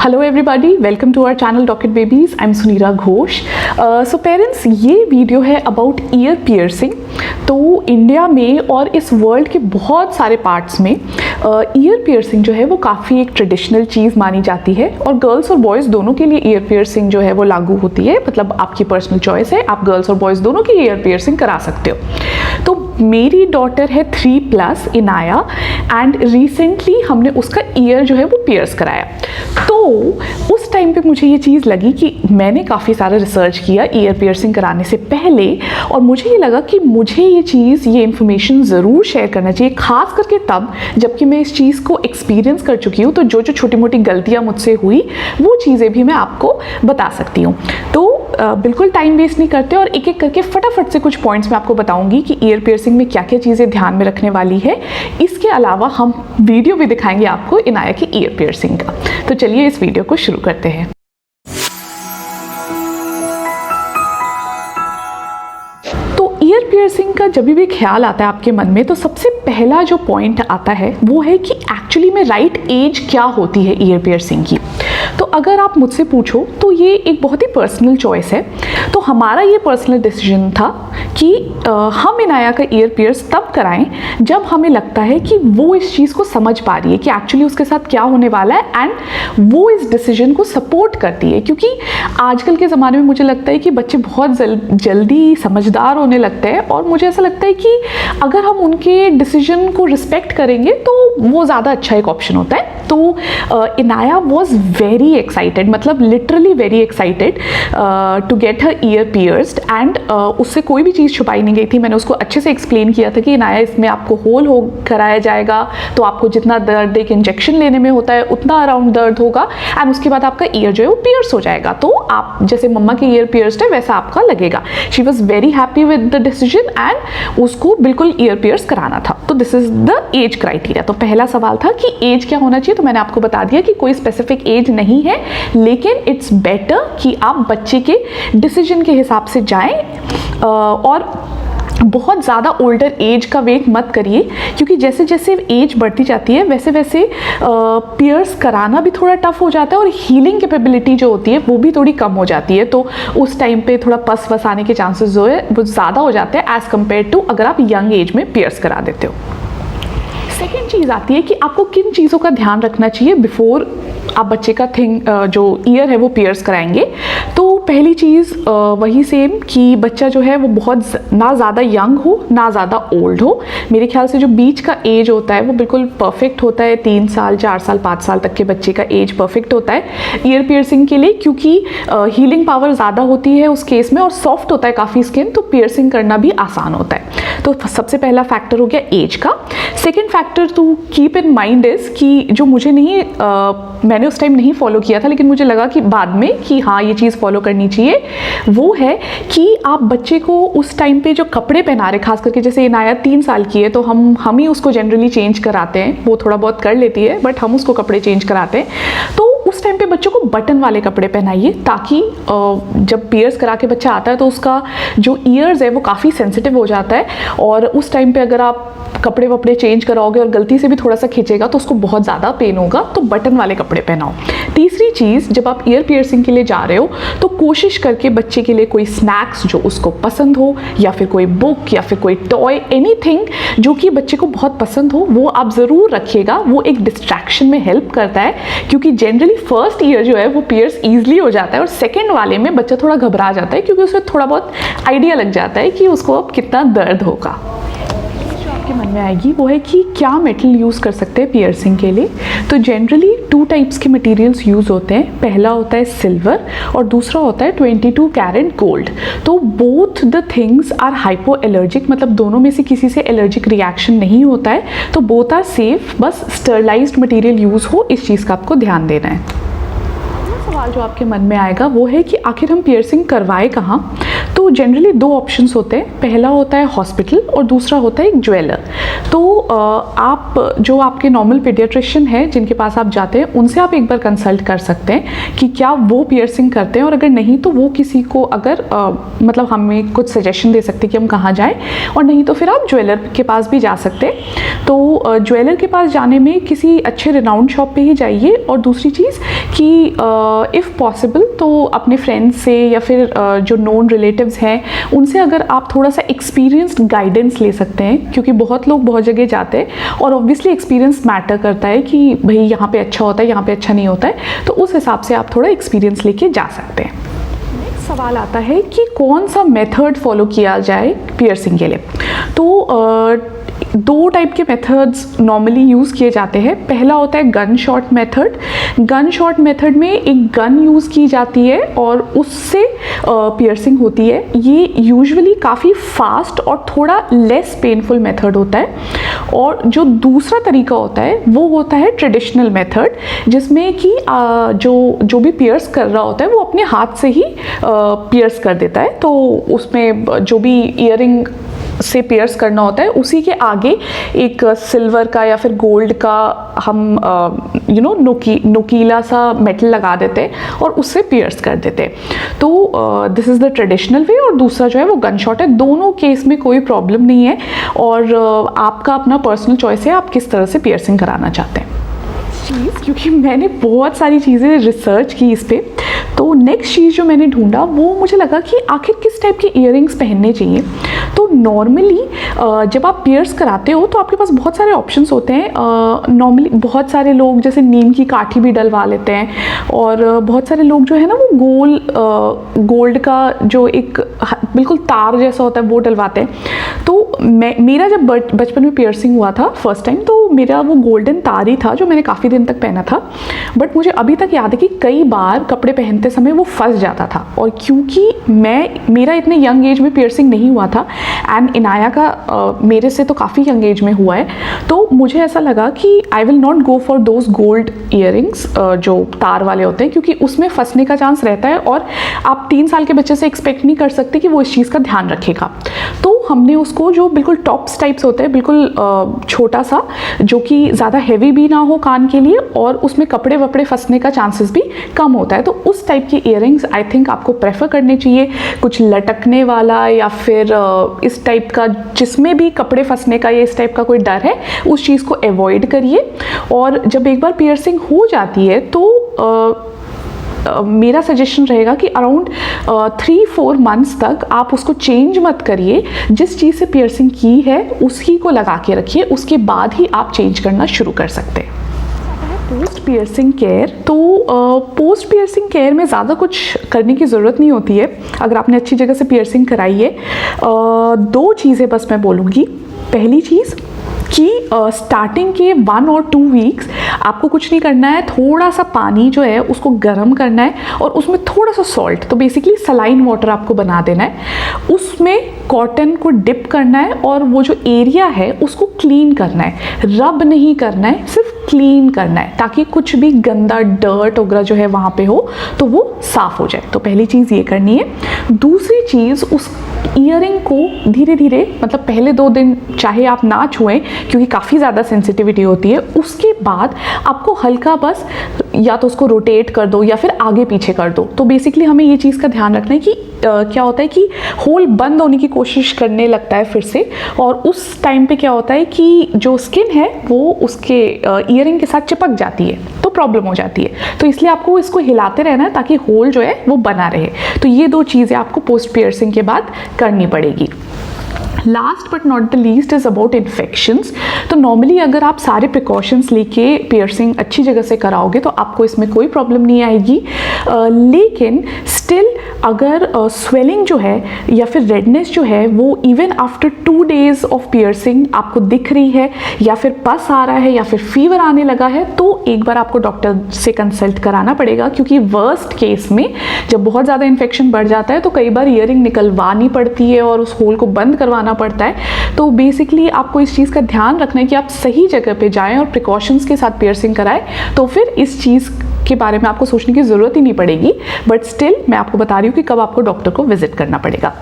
Hello everybody, welcome to our channel rocket babies. I am Sunira Ghosh. So parents, ये video है about ear piercing. तो India में और इस वर्ल्ड के बहुत सारे पार्ट्स में ईयर पियर्सिंग जो है वो काफ़ी एक ट्रेडिशनल चीज़ मानी जाती है और गर्ल्स और बॉयज़ दोनों के लिए ईयर पियर्सिंग जो है वो लागू होती है। मतलब आपकी पर्सनल चॉइस है, आप गर्ल्स और बॉयज़ दोनों की ईयर पियर्सिंग करा सकते हो। तो मेरी डॉटर है 3+ इनाया एंड रिसेंटली हमने उसका ईयर जो है वो पियर्स कराया। तो उस टाइम पे मुझे ये चीज़ लगी कि मैंने काफ़ी सारा रिसर्च किया ईयर पियर्सिंग कराने से पहले और मुझे ये लगा कि मुझे ये इन्फॉर्मेशन ज़रूर शेयर करना चाहिए, खास करके तब जबकि मैं इस चीज़ को एक्सपीरियंस कर चुकी हूँ। तो जो जो छोटी मोटी गलतियाँ मुझसे हुई वो चीज़ें भी मैं आपको बता सकती हूँ। तो बिल्कुल टाइम वेस्ट नहीं करते और एक एक करके फटाफट से कुछ पॉइंट्स मैं आपको बताऊंगी कि ईयर पियर्सिंग में क्या क्या चीज़ें ध्यान में रखने वाली है। इसके अलावा हम वीडियो भी दिखाएंगे आपको इनाया की ईयर पियर्सिंग का। तो चलिए इस वीडियो को शुरू करते हैं। ईयर पियर्सिंग का जब भी ख्याल आता है आपके मन में तो सबसे पहला जो पॉइंट आता है वो है कि एक्चुअली में राइट एज क्या होती है ईयर पियर्सिंग की। तो अगर आप मुझसे पूछो तो ये एक बहुत ही पर्सनल चॉइस है। तो हमारा ये पर्सनल डिसीजन था कि हम इनाया का ईयर पियर्स तब कराएं जब हमें लगता है कि वो इस चीज़ को समझ पा रही है कि एक्चुअली उसके साथ क्या होने वाला है एंड वो इस डिसीजन को सपोर्ट करती है। क्योंकि आजकल के ज़माने में मुझे लगता है कि बच्चे बहुत जल्दी समझदार होने लगते हैं और मुझे ऐसा लगता है कि अगर हम उनके डिसीजन को रिस्पेक्ट करेंगे तो वो ज़्यादा अच्छा एक ऑप्शन होता है। तो इनाया वॉज वेरी एक्साइटेड, मतलब literally very excited to get her ear pierced and उससे कोई भी चीज़ छुपाई नहीं गई थी। मैंने उसको अच्छे से एक्सप्लेन किया था कि इनाया इसमें आपको होल हो कराया जाएगा तो आपको जितना दर्द एक इंजेक्शन लेने में होता है उतना अराउंड दर्द होगा एंड उसके बाद आपका ईयर जो है वो पियर्स हो जाएगा। तो आप जैसे मम्मा के ईयर पियर्स्ड है वैसा आपका लगेगा। She was very happy with the decision and उसको बिल्कुल ईयर पियर्स कराना था। तो this is the age criteria. तो पहला सवाल था कि एज क्या होना चाहिए। तो मैंने आपको बता दिया कि कोई स्पेसिफिक एज नहीं है, लेकिन इट्स बेटर कि आप बच्चे के डिसीजन के हिसाब से जाएं और बहुत ज़्यादा ओल्डर एज का वेट मत करिए क्योंकि जैसे जैसे एज बढ़ती जाती है वैसे वैसे पियर्स कराना भी थोड़ा टफ हो जाता है और हीलिंग कैपेबिलिटी जो होती है वो भी थोड़ी कम हो जाती है। तो उस टाइम पे थोड़ा पस वस आने के चांसेस जो है वो ज़्यादा हो जाते हैं एज़ कम्पेयर टू अगर आप यंग एज में पियर्स करा देते हो। सेकेंड चीज़ आती है कि आपको किन चीज़ों का ध्यान रखना चाहिए बिफोर आप बच्चे का जो ईयर है वो पियर्स कराएंगे। तो पहली चीज़ वही सेम कि बच्चा जो है वो बहुत ना ज़्यादा यंग हो ना ज़्यादा ओल्ड हो। मेरे ख्याल से जो बीच का एज होता है वो बिल्कुल परफेक्ट होता है। 3 साल 4 साल 5 साल तक के बच्चे का एज परफेक्ट होता है ईयर पियर्सिंग के लिए क्योंकि हीलिंग पावर ज़्यादा होती है उस केस में और सॉफ्ट होता है काफ़ी स्किन, तो पियर्सिंग करना भी आसान होता है। तो सबसे पहला फैक्टर हो गया एज का। Second factor to keep in mind is कि जो मुझे मैंने उस टाइम नहीं फॉलो किया था लेकिन मुझे लगा कि बाद में कि हाँ ये चीज़ फॉलो करनी चाहिए, वो है कि आप बच्चे को उस टाइम पे जो कपड़े पहना रहे, खास करके जैसे इनाया 3 साल की है तो हम ही उसको जनरली चेंज कराते हैं। वो थोड़ा बहुत कर लेती है बट हम उसको कपड़े चेंज कराते हैं। तो उस टाइम पे बच्चों को बटन वाले कपड़े पहनाइए ताकि जब पियर्स करा के बच्चा आता है तो उसका जो ईयर्स है वो काफ़ी सेंसिटिव हो जाता है और उस टाइम पे अगर आप कपड़े वपड़े चेंज कराओगे और गलती से भी थोड़ा सा खींचेगा तो उसको बहुत ज़्यादा पेन होगा। तो बटन वाले कपड़े पहनाओ। तीसरी चीज़, जब आप ईयर पियर्सिंग के लिए जा रहे हो तो कोशिश करके बच्चे के लिए कोई स्नैक्स जो उसको पसंद हो या फिर कोई बुक या फिर कोई टॉय, एनीथिंग जो कि बच्चे को बहुत पसंद हो वो आप ज़रूर रखिएगा। वो एक डिस्ट्रैक्शन में हेल्प करता है क्योंकि जनरली फर्स्ट ईयर जो है वो पियर्स ईजिली हो जाता है और सेकेंड वाले में बच्चा थोड़ा घबरा जाता है क्योंकि उसे थोड़ा बहुत आइडिया लग जाता है कि उसको अब कितना दर्द होगा। आपके मन में आएगी वो है कि क्या मेटल यूज़ कर सकते हैं पियर्सिंग के लिए। तो जनरली 2 टाइप्स के मटेरियल्स यूज़ होते हैं। पहला होता है सिल्वर और दूसरा होता है 22 कैरेट गोल्ड। तो both the things are hypoallergic, मतलब दोनों में से किसी से एलर्जिक रिएक्शन नहीं होता है। तो बोथ आर सेफ, बस स्टरलाइज्ड मटेरियल यूज़ हो, इस चीज़ का आपको ध्यान देना है। सवाल जो आपके मन में आएगा वो है कि आखिर हम पियर्सिंग करवाए कहाँ। तो जनरली दो ऑप्शंस होते हैं, पहला होता है हॉस्पिटल और दूसरा होता है एक ज्वेलर। तो आप जो आपके नॉर्मल पीडियाट्रिशियन है जिनके पास आप जाते हैं उनसे आप एक बार कंसल्ट कर सकते हैं कि क्या वो पियर्सिंग करते हैं, और अगर नहीं तो वो किसी को अगर मतलब हमें कुछ सजेशन दे सकते हैं कि हम कहाँ जाएं, और नहीं तो फिर आप ज्वेलर के पास भी जा सकते हैं। तो ज्वेलर के पास जाने में किसी अच्छे रिनाउंड शॉप पे ही जाइए, और दूसरी चीज़ कि इफ़ पॉसिबल तो अपने फ्रेंड्स से या फिर जो नोन रिलेटिव्स हैं उनसे अगर आप थोड़ा सा एक्सपीरियंस्ड गाइडेंस ले सकते हैं, क्योंकि बहुत लोग बहुत जगह जाते हैं और ऑब्वियसली एक्सपीरियंस मैटर करता है कि भाई यहाँ पे अच्छा होता है, यहाँ पे अच्छा नहीं होता है, तो उस हिसाब से आप थोड़ा एक्सपीरियंस लेके जा सकते हैं। नेक्स्ट सवाल आता है कि कौन सा मेथड फॉलो किया जाए पियर्सिंग के लिए। तो दो टाइप के मेथड्स नॉर्मली यूज़ किए जाते हैं। पहला होता है gun shot method. Gun shot method में एक गन यूज़ की जाती है और उससे पियर्सिंग होती है। ये यूजुअली काफ़ी फास्ट और थोड़ा लेस पेनफुल मेथड होता है। और जो दूसरा तरीका होता है वो होता है ट्रेडिशनल मेथड, जिसमें कि जो भी पियर्स कर रहा होता है वो अपने हाथ से ही पियर्स कर देता है। तो उसमें जो भी ईयरिंग से पियर्स करना होता है उसी के आगे एक सिल्वर का या फिर गोल्ड का हम नुकीला सा मेटल लगा देते हैं और उससे पियर्स कर देते हैं। तो this is the traditional way, और दूसरा जो है वो गन शॉट है। दोनों केस में कोई प्रॉब्लम नहीं है, और आपका अपना पर्सनल चॉइस है आप किस तरह से पियर्सिंग कराना चाहते हैं। क्योंकि मैंने बहुत सारी चीज़ें रिसर्च की इस पर, तो नेक्स्ट चीज़ जो मैंने ढूंढा वो मुझे लगा कि आखिर किस टाइप के ईयरिंग्स पहनने चाहिए। तो नॉर्मली जब आप पियर्स कराते हो तो आपके पास बहुत सारे ऑप्शंस होते हैं। नॉर्मली बहुत सारे लोग जैसे नीम की काठी भी डलवा लेते हैं, और बहुत सारे लोग जो है ना वो गोल्ड का जो एक बिल्कुल तार जैसा होता है वो डलवाते हैं। तो मेरा जब बचपन में पियर्सिंग हुआ था फर्स्ट टाइम, तो मेरा वो गोल्डन तार ही था जो मैंने काफ़ी दिन तक पहना था। बट मुझे अभी तक याद है कि कई बार कपड़े पहनते समय वो फंस जाता था, और क्योंकि मेरा इतने यंग एज में पियर्सिंग नहीं हुआ था, एंड इनाया का मेरे से तो काफ़ी यंग एज में हुआ है, तो मुझे ऐसा लगा कि I will not go for those gold earrings जो तार वाले होते हैं, क्योंकि उसमें फंसने का चांस रहता है और आप 3 साल के बच्चे से एक्सपेक्ट नहीं कर सकते कि वो इस चीज़ का ध्यान रखेगा। तो हमने उसको जो बिल्कुल टॉप्स टाइप्स होते हैं, बिल्कुल छोटा सा, जो कि ज़्यादा हैवी भी ना हो कान के लिए और उसमें कपड़े वपड़े फंसने का चांसेस भी कम होता है, तो उस टाइप के ईयरिंग्स आई थिंक आपको प्रेफर करने चाहिए। कुछ लटकने वाला या फिर इस टाइप का जिसमें भी कपड़े फंसने का या इस टाइप का कोई डर है, उस चीज़ को अवॉइड करिए। और जब एक बार पियर्सिंग हो जाती है तो मेरा सजेशन रहेगा कि अराउंड 3-4 मंथ्स तक आप उसको चेंज मत करिए। जिस चीज़ से पियर्सिंग की है उसी को लगा के रखिए, उसके बाद ही आप चेंज करना शुरू कर सकते हैं। पोस्ट पियर्सिंग केयर, तो पोस्ट पियर्सिंग केयर में ज़्यादा कुछ करने की ज़रूरत नहीं होती है अगर आपने अच्छी जगह से पियर्सिंग कराई है। 2 चीज़ें बस मैं बोलूँगी। पहली चीज़ कि स्टार्टिंग के 1 और 2 वीक्स आपको कुछ नहीं करना है, थोड़ा सा पानी जो है उसको गर्म करना है और उसमें थोड़ा सा सॉल्ट, तो बेसिकली सलाइन वाटर आपको बना देना है। उसमें कॉटन को डिप करना है और वो जो एरिया है उसको क्लीन करना है, रब नहीं करना है, सिर्फ क्लीन करना है, ताकि कुछ भी गंदा डर्ट वगैरह जो है वहाँ पे हो तो वो साफ़ हो जाए। तो पहली चीज़ ये करनी है। दूसरी चीज़, उस ईयरिंग को धीरे धीरे, मतलब पहले 2 दिन चाहे आप ना छुएं क्योंकि काफ़ी ज़्यादा सेंसिटिविटी होती है, उसके बाद आपको हल्का बस या तो उसको रोटेट कर दो या फिर आगे पीछे कर दो। तो बेसिकली हमें ये चीज़ का ध्यान रखना है कि क्या होता है कि होल बंद होने की कोशिश करने लगता है फिर से, और उस टाइम पे क्या होता है कि जो स्किन है वो उसके ईयरिंग के साथ चिपक जाती है, तो प्रॉब्लम हो जाती है। तो इसलिए आपको इसको हिलाते रहना है ताकि होल जो है वो बना रहे। तो ये 2 चीज़ें आपको पोस्ट पियर्सिंग के बाद करनी पड़ेगी। Last but not the least is about infections. तो नॉर्मली अगर आप सारे प्रिकॉशंस लेके पियर्सिंग अच्छी जगह से कराओगे तो आपको इसमें कोई प्रॉब्लम नहीं आएगी। लेकिन स्टिल अगर स्वेलिंग जो है या फिर रेडनेस जो है वो even after 2 days of piercing आपको दिख रही है, या फिर पस आ रहा है, या फिर फीवर आने लगा है, तो एक बार आपको डॉक्टर से कंसल्ट कराना पड़ेगा। क्योंकि वर्स्ट केस में जब बहुत ज़्यादा इन्फेक्शन बढ़ जाता है तो कई बार ईयरिंग निकलवानी पड़ती है और उस होल को बंद करवाना पड़ता है। तो बेसिकली आपको इस चीज़ का ध्यान रखना है कि आप सही जगह पे जाएं और प्रिकॉशंस के साथ पियर्सिंग कराएं, तो फिर इस चीज़ के बारे में आपको सोचने की ज़रूरत ही नहीं पड़ेगी, बट स्टिल मैं आपको बता रही हूँ कि कब आपको डॉक्टर को विजिट करना पड़ेगा।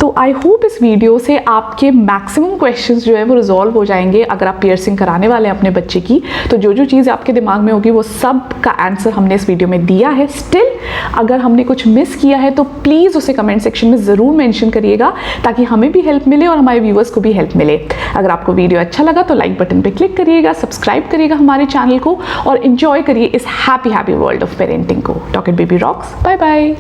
तो आई होप इस वीडियो से आपके मैक्सिमम क्वेश्चंस जो है वो रिजॉल्व हो जाएंगे। अगर आप पियर्सिंग कराने वाले हैं अपने बच्चे की, तो जो जो चीज़ आपके दिमाग में होगी वो सब का आंसर हमने इस वीडियो में दिया है। स्टिल अगर हमने कुछ मिस किया है तो प्लीज़ उसे कमेंट सेक्शन में ज़रूर मेंशन करिएगा, ताकि हमें भी हेल्प मिले और हमारे व्यूअर्स को भी हेल्प मिले। अगर आपको वीडियो अच्छा लगा तो लाइक बटन पर क्लिक करिएगा, सब्सक्राइब करिएगा हमारे चैनल को और इन्जॉय करिए इस हैप्पी वर्ल्ड ऑफ पेरेंटिंग को। Talk it baby rocks, bye bye.